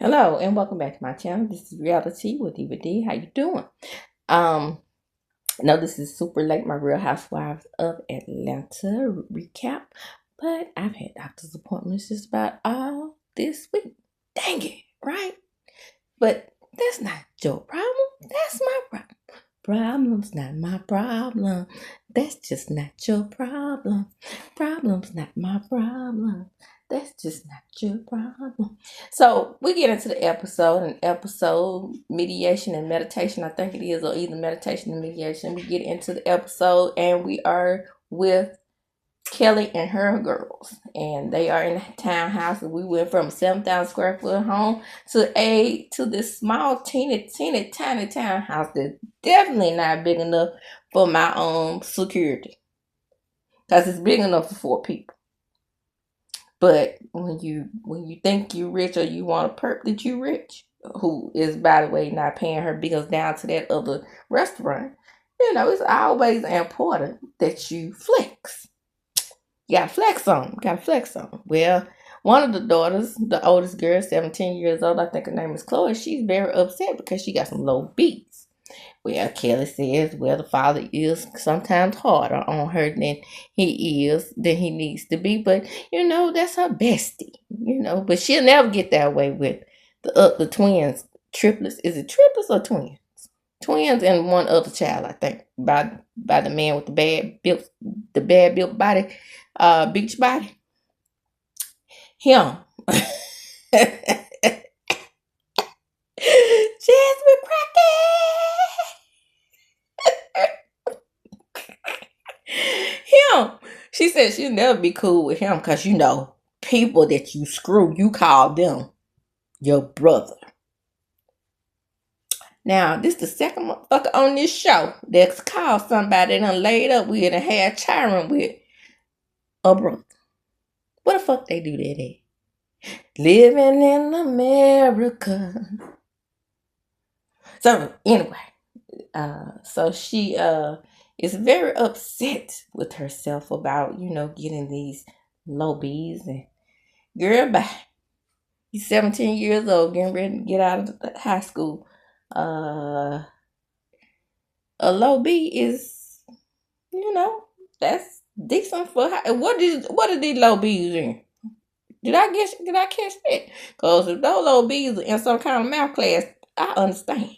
Hello and welcome back to my channel. This is Reality with Eva D. How you doing? Um, no, this is super late. My Real Housewives of Atlanta recap, but I've had doctor's appointments just about all this week. Dang it, right? But that's not your problem. That's my problem. Problem's not my problem. That's just not your problem. Problem's not my problem. That's just not your problem. So we get into the episode mediation and meditation. I think it is, or either meditation and mediation. We get into the episode and we are with Kelly and her girls, and they are in a townhouse. And we went from a 7,000 square foot home to this small, teeny, tiny townhouse that's definitely not big enough for my own security, because it's big enough for 4 people. But when you think you're rich, or you want a perp that you rich, who is, by the way, not paying her bills down to that other restaurant, it's always important that you flex. You gotta flex on them. Gotta flex on them. Well, one of the daughters, the oldest girl, 17 years old, I think her name is Chloe, she's very upset because she got some low B's. Well, Kelly says, well, the father is sometimes harder on her than he needs to be. But, that's her bestie, But she'll never get that way with the twins, triplets. Is it triplets or twins? Twins and one other child, I think, by the man with the bad built body, beach body. Him. Jasmine Crockett. Him. She said she'll never be cool with him because people that you screw, you call them your brother. Now, this the second motherfucker on this show that's called somebody done laid up with and had child with a brother. What the fuck they do that at? Living in America. So anyway, so she is very upset with herself about getting these low B's. And girl, bye. He's 17 years old, getting ready to get out of high school. A low B is, that's decent for high. What are these low B's in? Did I catch that? Because if those low B's are in some kind of math class, I understand.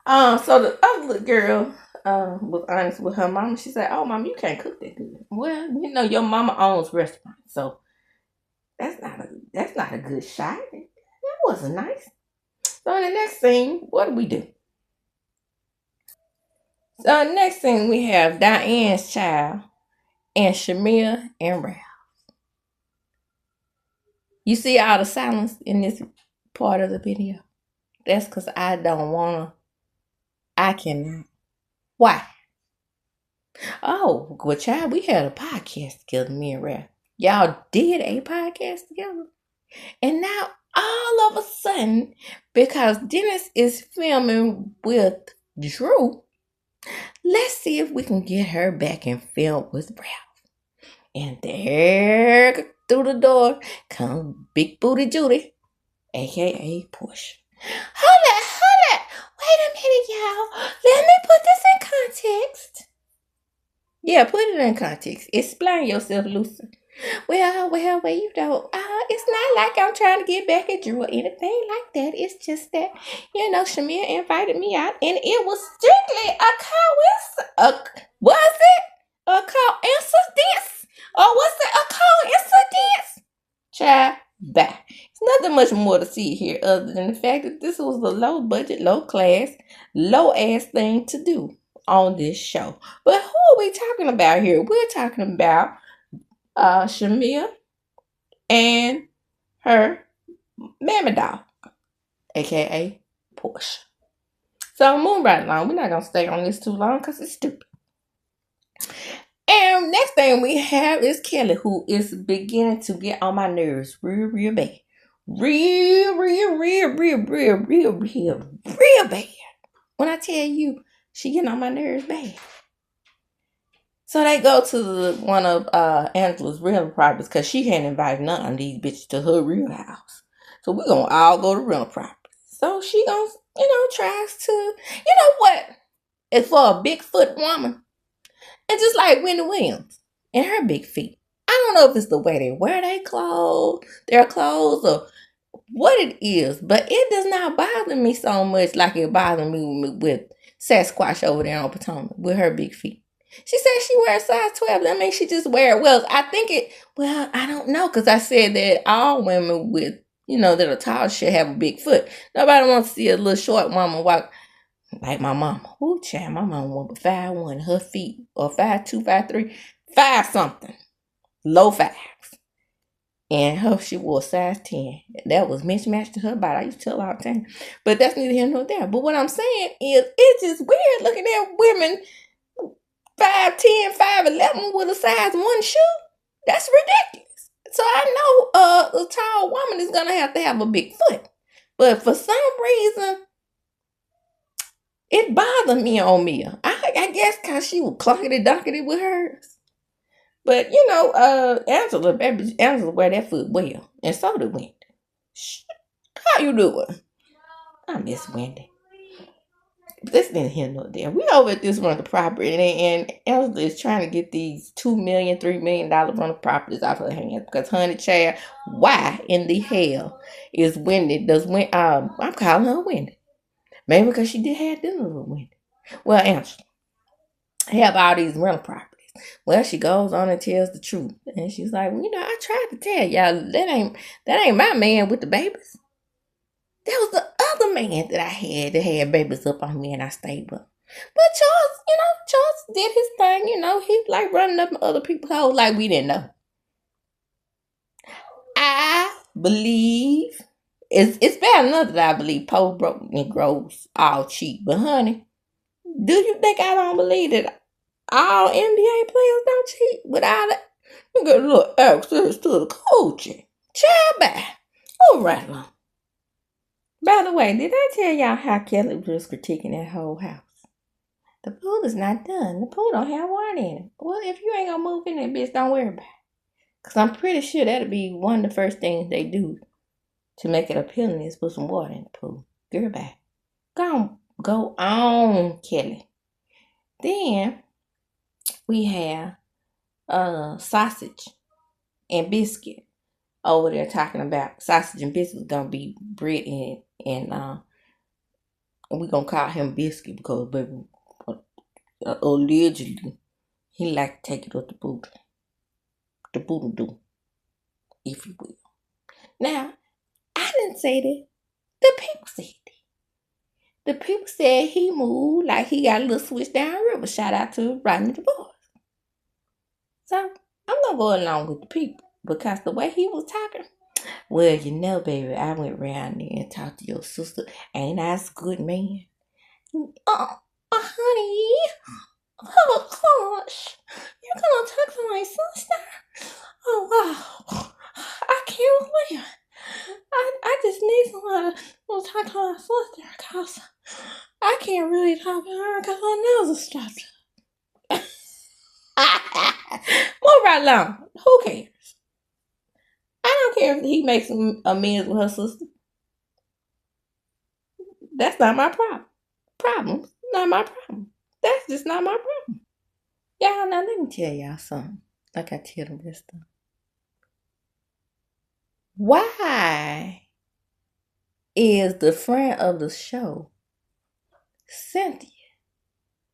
So the other little girl was honest with her mama. She said, "Oh, mom, you can't cook that good." Well, your mama owns restaurants, so that's not a good shot. That wasn't nice. So in the next scene, what do we do? So next thing we have Diane's child and Shamea and Rhoa. You see all the silence in this part of the video? That's because I don't wanna. I cannot. Why? Oh, well, child, we had a podcast together, me and Rhoa. Y'all did a podcast together. And now all of a sudden, because Dennis is filming with Drew, let's see if we can get her back and film with Ralph. And there through the door comes Big Booty Judy, aka Porsha. Hold it. Wait a minute, y'all. Let me put this in context. Yeah, put it in context. Explain yourself, Lucy. Well, it's not like I'm trying to get back at Drew or anything like that. It's just that, Shamea invited me out, and it was strictly a coincidence. Was it a coincidence? Or was it a coincidence? Child, bye. There's nothing much more to see here other than the fact that this was a low budget, low class, low ass thing to do on this show. But who are we talking about here? We're talking about Shamea and her mammy dog, aka Porsha. So moving right along, we're not gonna stay on this too long because it's stupid. And next thing we have is Kelly, who is beginning to get on my nerves real bad. Real bad. When I tell you, she getting on my nerves bad. So they go to one of Angela's real properties because she hadn't invited none of these bitches to her real house. So we're going to all go to rental property. So she going to, tries to, you know what? It's for a Bigfoot woman. And just like Wendy Williams and her big feet. I don't know if it's the way they wear their clothes, or what it is, but it does not bother me so much like it bothers me with Sasquatch over there on Potomac with her big feet. She said she wears size 12. That means she just wear well. I don't know, because I said that all women with, that are tall should have a big foot. Nobody wants to see a little short woman walk like my mama. Ooh, child, my mama was 5'1", her feet, or 5'2", 5'3", 5 something, low 5s. And she wore size 10. That was mismatched to her body. I used to tell her all the time. But that's neither here nor there. But what I'm saying is, it's just weird looking at women 5'10", 5'11" with a size 1 shoe. That's ridiculous. So I know a tall woman is going to have a big foot. But for some reason, it bothered me on Mia. I guess because she was clunkety-dunkety with hers. But, Angela wear that foot well. And so did Wendy. How you doing? I miss Wendy. This didn't hear no there. We over at this rental property, and Angela is trying to get these $2 million, $3 million rental properties off her hands. Because, honey, child, why in the hell is Wendy? I'm calling her Wendy. Maybe because she did have dinner with Wendy. Well, Angela have all these rental properties. Well, she goes on and tells the truth, and she's like, well, I tried to tell y'all that ain't my man with the babies. That was the other man that I had that had babies up on me, and I stayed with. But Charles did his thing. He like running up other people's hoes like we didn't know. I believe it's bad enough that I believe Poe, broke, and Groves all cheat, but honey, do you think I don't believe that all NBA players don't cheat without it? You got a little access to the coaching. Child back. All right, along. By the way, did I tell y'all how Kelly was critiquing that whole house? The pool is not done. The pool don't have water in it. Well, if you ain't gonna move in that bitch, don't worry about it. Because I'm pretty sure that'll be one of the first things they do to make it appealing is put some water in the pool. Girl, bye. Go on, Kelly. Then we have sausage and biscuit over there talking about sausage and biscuit gonna be bread and we're gonna call him Biscuit because baby, allegedly he like to take it up the boodle do, if you will. Now, I didn't say that. The people said it. The people said he moved like he got a little switch downriver. Shout out to Rodney the boys. So I'm gonna go along with the people because the way he was talking. Well, baby, I went round there and talked to your sister. Ain't I a good man? Oh, honey. Oh, gosh. You're gonna talk to my sister? Oh, wow. I can't believe it. I just need someone to talk to my sister because I can't really talk to her because my nose is stopped. Move right along. Who cares? I don't care if he makes amends with her sister. That's not my problem. Not my problem. That's just not my problem. Y'all, now let me tell y'all something. Like I tell them this stuff. Why is the friend of the show Cynthia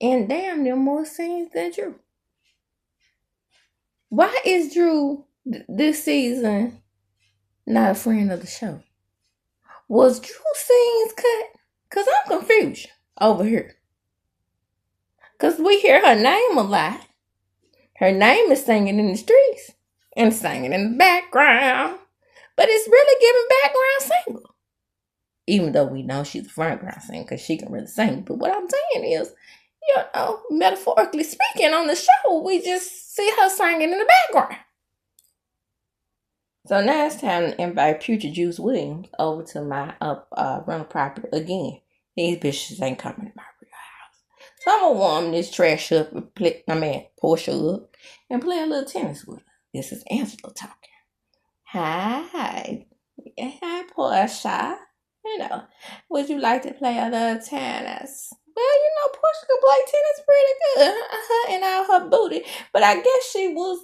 in damn near more scenes than Drew? Why is Drew this season not a friend of the show? Was Drew's scenes cut? Because I'm confused over here. Because we hear her name a lot. Her name is singing in the streets and singing in the background. But it's really giving background singer. Even though we know she's a frontground singer because she can really sing. But what I'm saying is, metaphorically speaking, on the show, we just see her singing in the background. So now it's time to invite Future Juice Williams over to my rental property again. These bitches ain't coming to my real house. So I'm going to warm this trash up and Porsha up and play a little tennis with her. This is Angela talking. Hi. Hi, Porsha, would you like to play a little tennis? Well, Porsha could play tennis pretty good, and all her booty. But I guess she was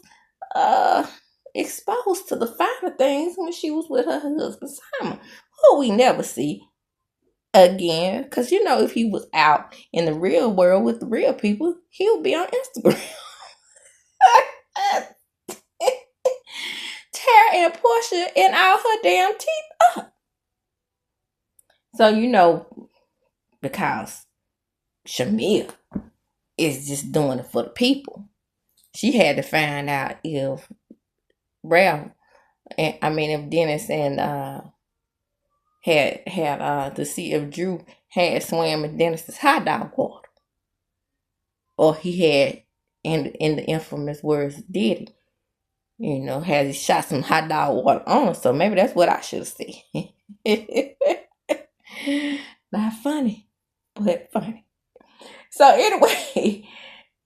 uh exposed to the finer things when she was with her husband Simon, who we never see again. Because if he was out in the real world with the real people, he would be on Instagram. Tara and Porsha and all her damn teeth up. So because Shamea is just doing it for the people, she had to find out if Ralph, if Dennis and had to see if Drew had swam in Dennis's hot dog water, or he had in the infamous words did he, has he shot some hot dog water on her. So maybe that's what I should have said. Not funny, but funny. So anyway,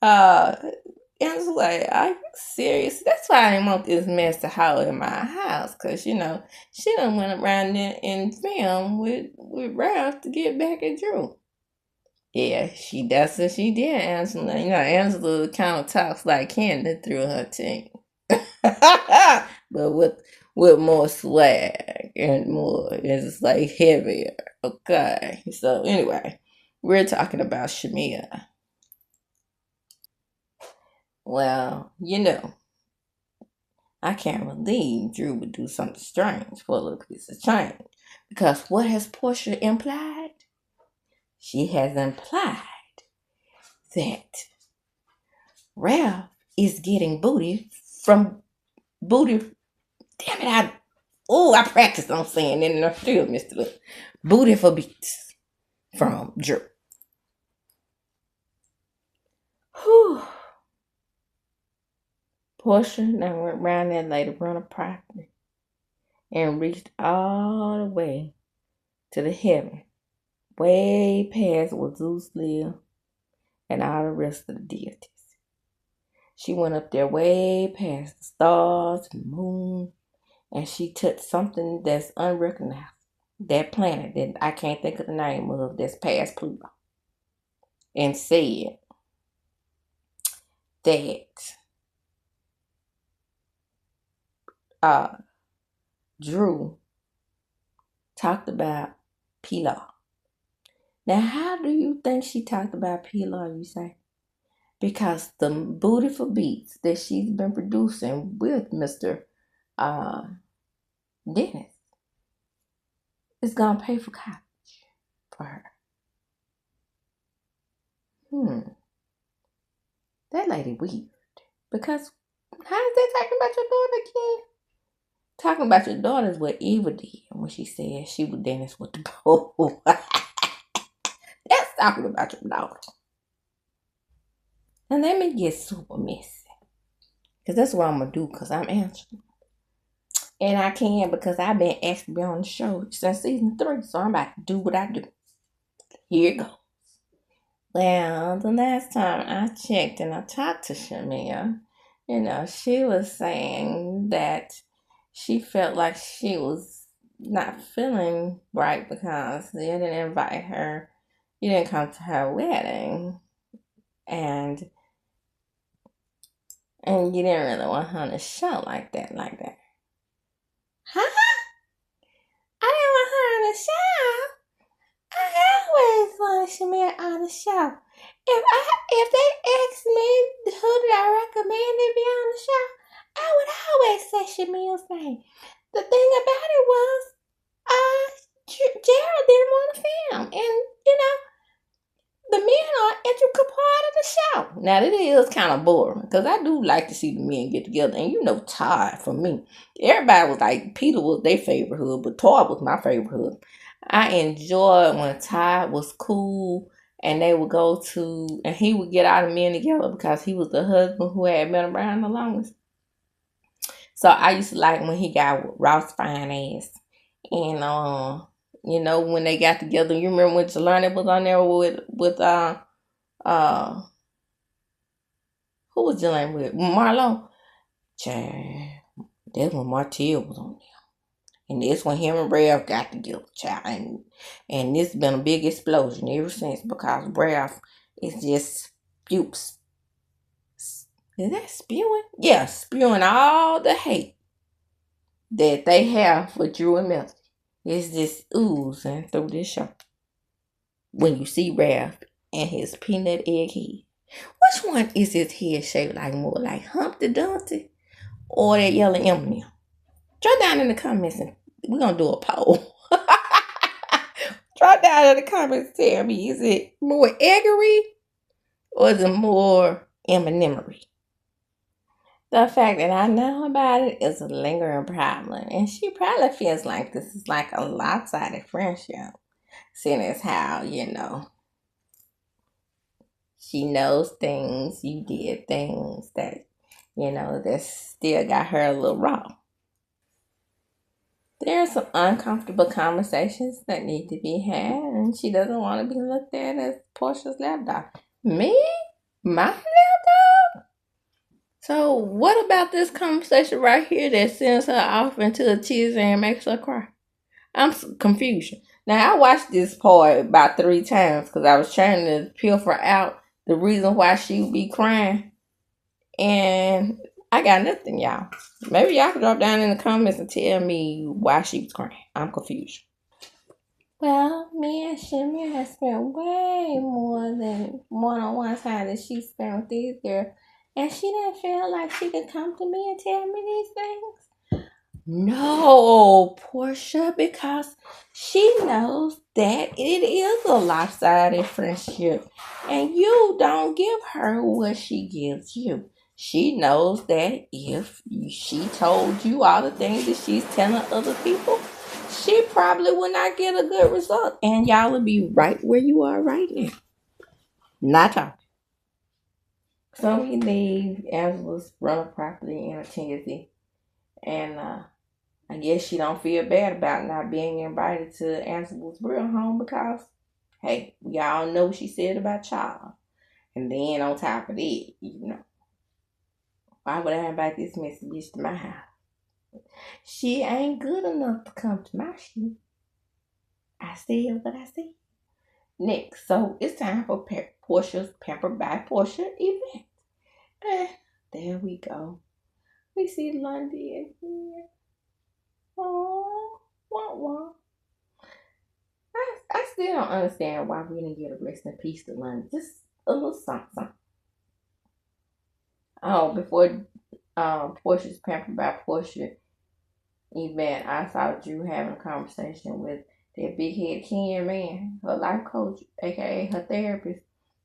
Angela's like, are you serious? That's why I didn't want this mess to holler in my house. Because, she done went around there and filmed with Ralph to get back at Drew. Yeah, that's what she did, Angela. Angela kind of talks like Candy through her team. But with more swag and more, it's like heavier. Okay. So anyway, we're talking about Shamea. Well, I can't believe Drew would do something strange for a little piece of change. Because what has Porsha implied? She has implied that Ralph is getting booty from booty. Damn it, I practiced on saying it and I still missed it. Booty for beats from Drew. Whew. Porsha now went around that lady run a property and reached all the way to the heaven, way past where Zeus lived and all the rest of the deities. She went up there way past the stars and the moon, and she touched something that's unrecognized. That planet that I can't think of the name of, that's past Pluto, and said that Drew talked about Pilar. Now, how do you think she talked about Pilar, you say? Because the beautiful beats that she's been producing with Mr. Dennis is going to pay for college for her. That lady weird. Because how is that talking about your daughter again? Talking about your daughter is what Eva did when she said she was Dennis with the bow. That's talking about your daughter. And let me get super messy. Because that's what I'm going to do, because I'm answering. And I can because I've been asked to be on the show since season 3. So I'm about to do what I do. Here it goes. Well, the last time I checked and I talked to Shamea, she was saying that she felt like she was not feeling right because they didn't invite her. You didn't come to her wedding. And you didn't really want her on the show like that. Huh? I didn't want her on the show. I always wanted Shamea on the show. If they asked me who did I recommend to be on the show, I would always say Shamea's name. The thing about it was, Gerald didn't want to film, and the men are an integral part of the show. Now, it is kind of boring because I do like to see the men get together. And Todd, for me, everybody was like, Peter was their favorite hood, but Todd was my favorite hood. I enjoyed when Todd was cool and they would go to, and he would get all the men together because he was the husband who had been around the longest. So I used to like when he got with Ross fine ass. And when they got together, you remember when Jelani was on there with who was Jelani with? Marlo? Chad. That's when Martell was on there. And this when him and Ralph got together, child. And this been a big explosion ever since because Ralph is just spewing. Is that spewing? Yeah, spewing all the hate that they have for Drew and Melody. It's just oozing through this show. When you see Ralph and his peanut egg head. Which one is his head shaped like more? Like Humpty Dumpty or that yellow M&M? Drop down in the comments and we're going to do a poll. Drop down in the comments and tell me, is it more eggery or is it more M&Mery? The fact that I know about it is a lingering problem. And she probably feels like this is like a lopsided friendship. Seeing as how, she knows things, you did things that, that still got her a little raw. There are some uncomfortable conversations that need to be had, and she doesn't want to be looked at as Porsha's lapdog. Me? My lapdog? So what about this conversation right here that sends her off into a tears and makes her cry? I'm confused. Now, I watched this part about 3 times because I was trying to pilfer out the reason why she would be crying. And I got nothing, y'all. Maybe y'all can drop down in the comments and tell me why she was crying. I'm confused. Well, me and Shamea have spent way more than one-on-one time that she spent with these girls. And she didn't feel like she could come to me and tell me these things. No, Porsha, because she knows that it is a lopsided friendship. And you don't give her what she gives you. She knows that if she told you all the things that she's telling other people, she probably would not get a good result. And y'all will be right where you are right now. Not talking. So we leave Angela's running property in a Tennessee. And I guess she don't feel bad about not being invited to Angela's real home because, hey, we all know what she said about Charles. And then on top of it, why would I invite this messy bitch to my house? She ain't good enough to come to my shoe. I said what I said. Next, so it's time for Porsha's Pampered by Porsha event. There we go. We see Lundy again. Oh, wah. I still don't understand why we didn't get a rest in peace to Lundy. Just a little something. Oh, before Porsha's Pampered by Porsha event, I saw Drew having a conversation with that big head Ken man, her life coach, aka her therapist,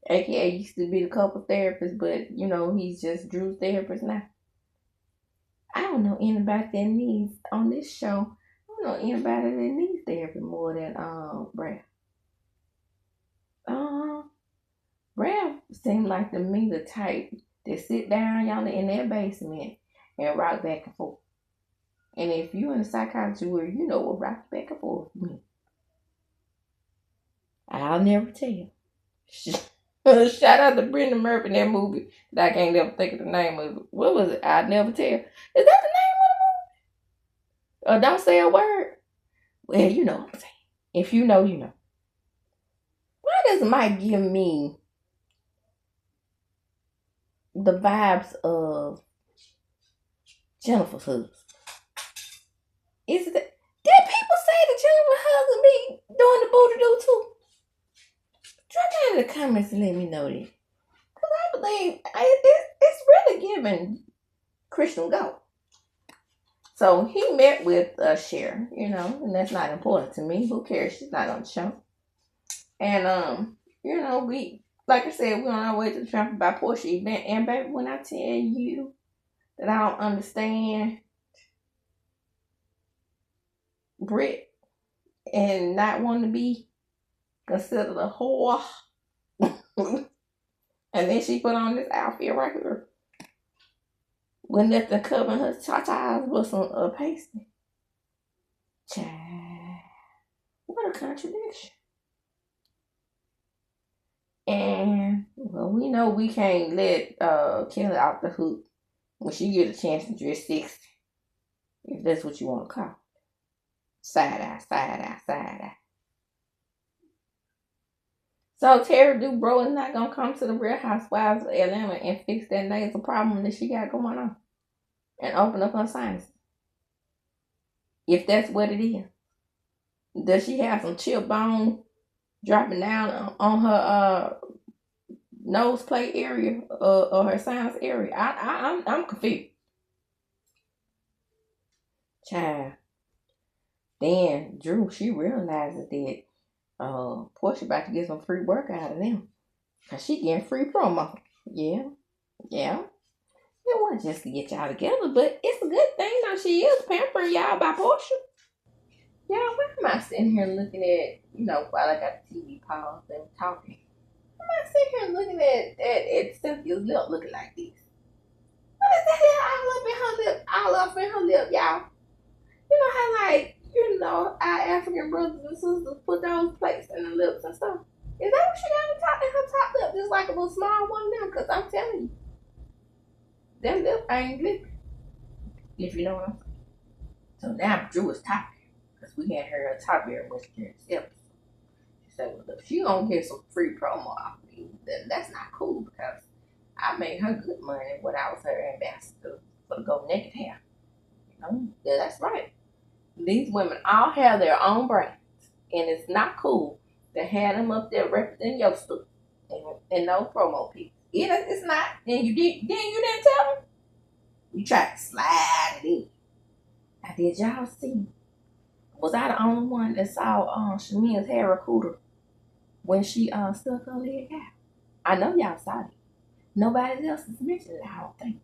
aka used to be the couple therapist, but he's just Drew's therapist now. I don't know anybody that needs on this show. I don't know anybody that needs therapy more than Brad. Brad seemed like to me the type that sit down y'all in their basement and rock back and forth. And if you in a psychology word, you know what rock back and forth means. I'll never tell. Shout out to Brenda Murphy in that movie that I can't never think of the name of it. What was it? I'll never tell. Is that the name of the movie? Or Don't Say a Word? Well, you know what I'm saying. If you know, you know. Why does Mike give me the vibes of Jennifer's husband? Is it that? Did people say that Jennifer's husband be doing the booty do too? Drop down in the comments and let me know this. Because I believe it's really giving Christian go. So he met with Cher, and that's not important to me. Who cares? She's not on the show. And, we, like I said, we're on our way to the Pampered by Porsha event. And, baby, when I tell you that I don't understand Brit and not want to be considered a whore. And then she put on this outfit right here with nothing covering her tatas but some pasty. Child, what a contradiction. And, well, we know we can't let Kelly off the hook when she get a chance to dress sexy, if that's what you want to call it. Side eye, side eye, side eye. So Terry Dubrow is not gonna come to the Real Housewives of Atlanta and fix that nasal problem that she got going on and open up her science. If that's what it is. Does she have some chip bone dropping down on her nose plate area or her sinus area? I'm confused. Child. Then Drew, she realizes that Porsha about to get some free work out of them. Cause she getting free promo. Yeah. Yeah. It wasn't just to get y'all together, but it's a good thing though. She is pampering y'all by Porsha. Y'all, why am I sitting here looking at, while I got the TV paused and talking? Why am I sitting here looking at Cynthia's lip looking like this? What is that all up in her lip? All up in her lip, y'all. You know how, like, our African brothers and sisters put those plates in the lips and stuff? Is that what she got in her top lip? Just like a little small one now? Because I'm telling you, that lip ain't lipping. If you know what I'm saying. So now Drew is topic. Because we had her top very much during this episode. She said, well, if she gonna get some free promo off me, then that's not cool because I made her good money when I was her ambassador for the Go Naked hair. Yeah, that's right. These women all have their own brands. And it's not cool to have them up there representing your stuff and no promo piece. It's not. And you didn't tell them. You tried to slide it in. Now, did y'all see? Was I the only one that saw Shamea's hair recruiter when she stuck her leg out? I know y'all saw it. Nobody else has mentioned it, I don't think.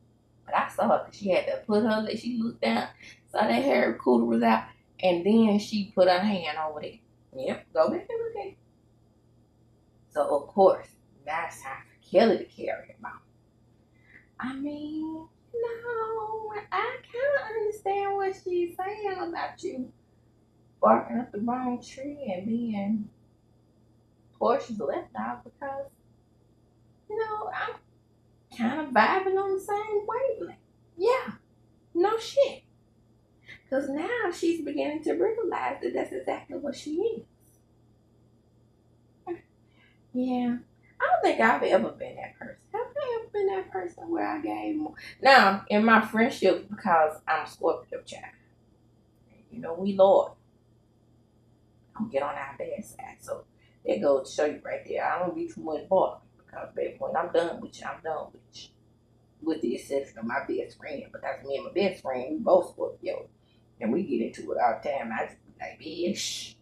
But I saw it because she had to put her leg, she looked down, saw that hair recruiter was out, and then she put her hand over there. Yep, go back and look at it. So, of course, now it's time for Kelly to carry him out. I mean, no, I kind of understand what she's saying about you barking up the wrong tree and being Porsha's left out because, I'm kind of vibing on the same wavelength. Yeah, no shit. Because now she's beginning to realize that that's exactly what she is. Yeah. I don't think I've ever been that person. Have I ever been that person where I gave more? Now, in my friendships, because I'm a Scorpio child, we loyal. Don't get on our bad side. So that goes to show you right there. I don't be too much bothered because, baby, when I'm done with you, I'm done with you. With the exception of my best friend, because me and my best friend, we both Scorpio. And we get into it all the time. I just be like, bitch,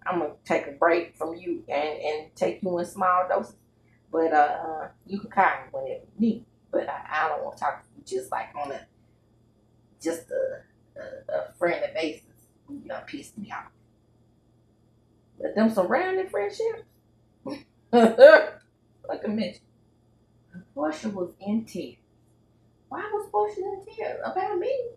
I'm going to take a break from you and take you in small doses. But you can call me whenever you need. But I don't want to talk to you just like on a friendly basis. You done pissed me off. But them surrounding friendships, like I mentioned, Porsha was in tears. Why was Porsha in tears? About me?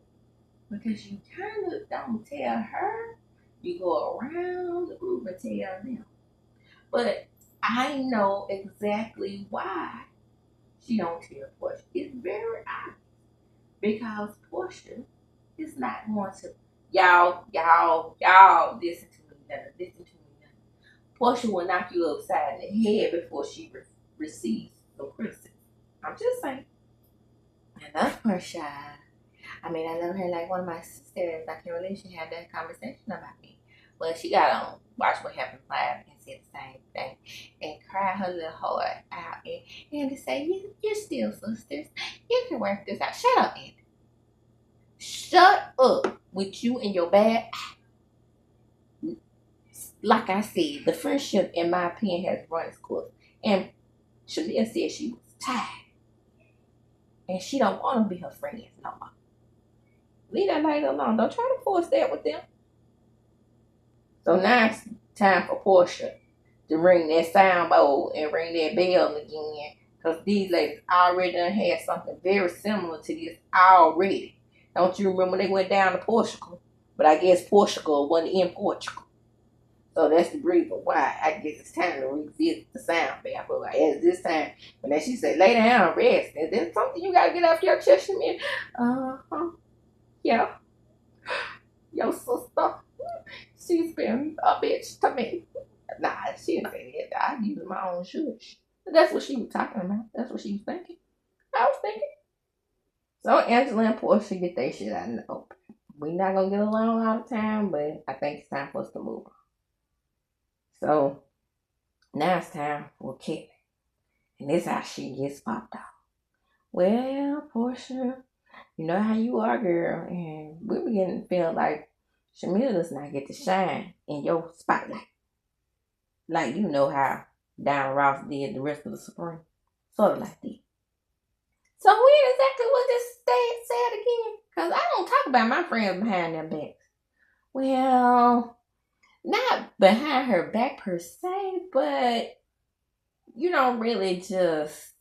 Because you kind of don't tell her. You go around the group and tell them. But I know exactly why she don't tell Porsha. It's very obvious. Because Porsha is not going to. Y'all, listen to me now. Listen to me now. Porsha will knock you upside the head before she receives some criticism. I'm just saying. I love Porsha. I mean, I love her like one of my sisters. I can't believe she had that conversation about me. Well, she got on Watch What Happens Live and said the same thing and cry her little heart out and to say, you're still sisters. You can work this out. Shut up, Andy. Shut up with you and your bad. Like I said, the friendship, in my opinion, has run its course. And Shamea said she was tired. And she don't want to be her friends no more. Leave that lady alone. Don't try to force that with them. So now it's time for Porsha to ring that sound bowl and ring that bell again. Because these ladies already done had something very similar to this already. Don't you remember they went down to Portugal? But I guess Portugal wasn't in Portugal. So that's the reason why I guess it's time to revisit the sound bell. But like, it's this time, when then she said, lay down, rest. Is there something you got to get off your chest? Uh-huh. Yeah. Your sister. She's been a bitch to me. Nah, she didn't say that. I use my own shush. That's what she was talking about. That's what she was thinking. I was thinking. So Angela and Porsha get their shit out in the open. We not gonna get along all the time, but I think it's time for us to move on. So now it's time for Kelly. And this is how she gets popped off. Well, Porsha, you know how you are, girl, and we begin to feel like Shamea does not get to shine in your spotlight. Like you know how Diana Ross did the rest of the Supreme. Sort of like that. So when exactly was this said again? Because I don't talk about my friends behind their backs. Well, not behind her back per se, but you don't really just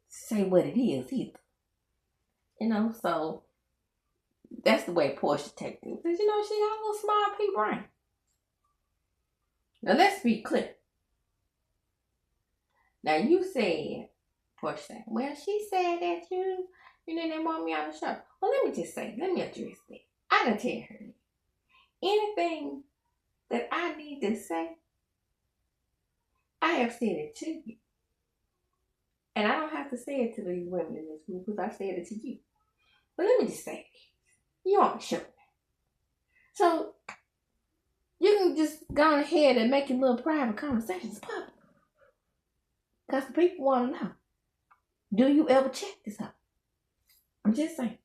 say what it is either. You know, so that's the way Porsha takes it. Because, you know, she got a little small pea brain. Now, let's be clear. Now, you said, Porsha, well, she said that you didn't want me on the show. Well, let me just say, let me address that. I done tell her anything that I need to say, I have said it to you. And I don't have to say it to these women in this group because I said it to you. But let me just say it. You on the show. So, you can just go ahead and make your little private conversations public. Because the people want to know. Do you ever check this out? I'm just saying.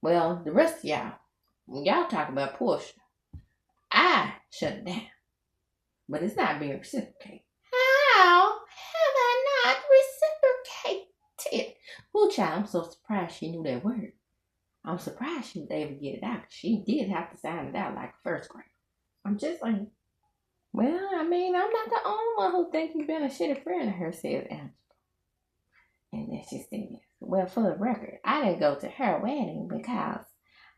Well, the rest of y'all, when y'all talk about Porsha, I shut it down. But it's not being reciprocated. How have I not reciprocated? Well, child, I'm so surprised she knew that word. I'm surprised she was able to get it out. She did have to sound it out like a first grade. I'm just saying. Well, I mean, I'm not the only one who thinks you've been a shitty friend of her, said Angela. And then she said, well, for the record, I didn't go to her wedding because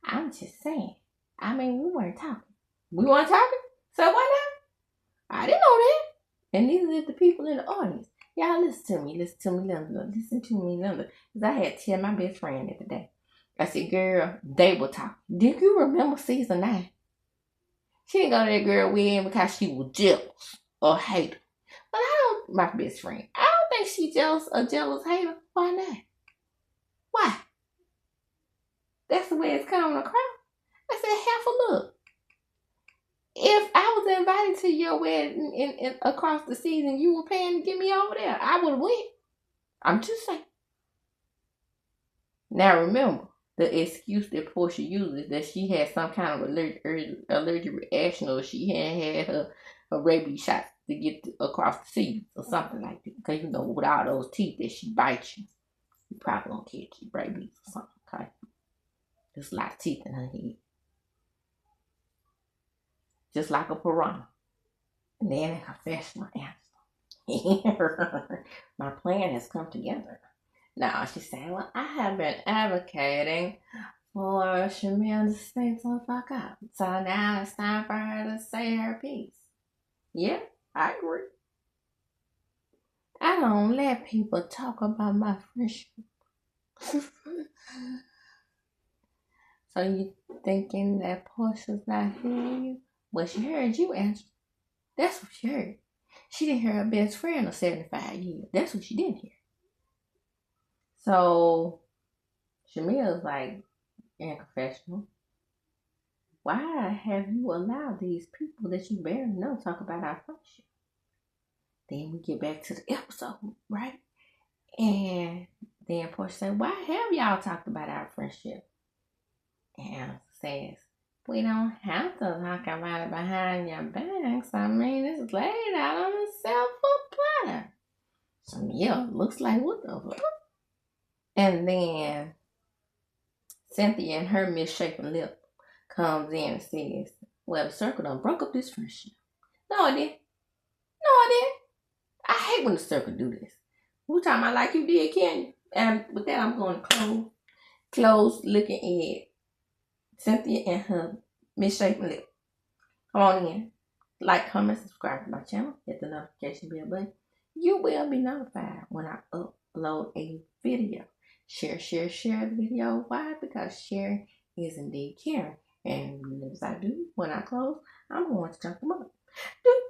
I'm just saying. I mean, we weren't talking. We weren't talking? So why not? I didn't know that. And neither did the people in the audience. Y'all listen to me, Linda. Listen to me, Linda. Because I had to tell my best friend the other day. I said, girl, they were talking. Do you remember season 9? She didn't go to that girl wedding because she was jealous or hater. But my best friend, I don't think she's jealous or jealous hater. Why not? Why? That's the way it's coming across. I said, half a look. If I was invited to your wedding in across the season, you were paying to get me over there, I would have went. I'm just saying. Now remember, the excuse that Porsha uses that she had some kind of allergic reaction or she had her rabies shot to get across the season or something like that. Because you know, with all those teeth that she bites you, you probably gonna catch you rabies or something. Okay, there's a lot of teeth in her head. Just like a piranha. And then a confessional answer. My plan has come together. Now she's saying, well, I have been advocating for Shamea to stay the fuck up. So now it's time for her to say her piece. Yeah, I agree. I don't let people talk about my friendship. So you thinking that Porsha's not hearing you? Well, she heard you answer. That's what she heard. She didn't hear her best friend of 75 years. That's what she didn't hear. So Shamea's like, in confessional, why have you allowed these people that you barely know talk about our friendship? Then we get back to the episode, right? And then Porsha said, why have y'all talked about our friendship? And says, we don't have to talk about it behind your backs. I mean, it's laid out on a silver platter. So yeah, looks like what the fuck? And then Cynthia and her misshapen lip comes in and says, well, the circle done broke up this friendship. No, it didn't. No, it didn't. I hate when the circle do this. We're talking about like you did, Kenya. And with that, I'm going to close looking at Cynthia and her misshapen lip. Come on in. Like, comment, subscribe to my channel. Hit the notification bell button. You will be notified when I upload a video. Share the video. Why? Because sharing is indeed caring. And as I do, when I close, I'm going to chunk them up. Do,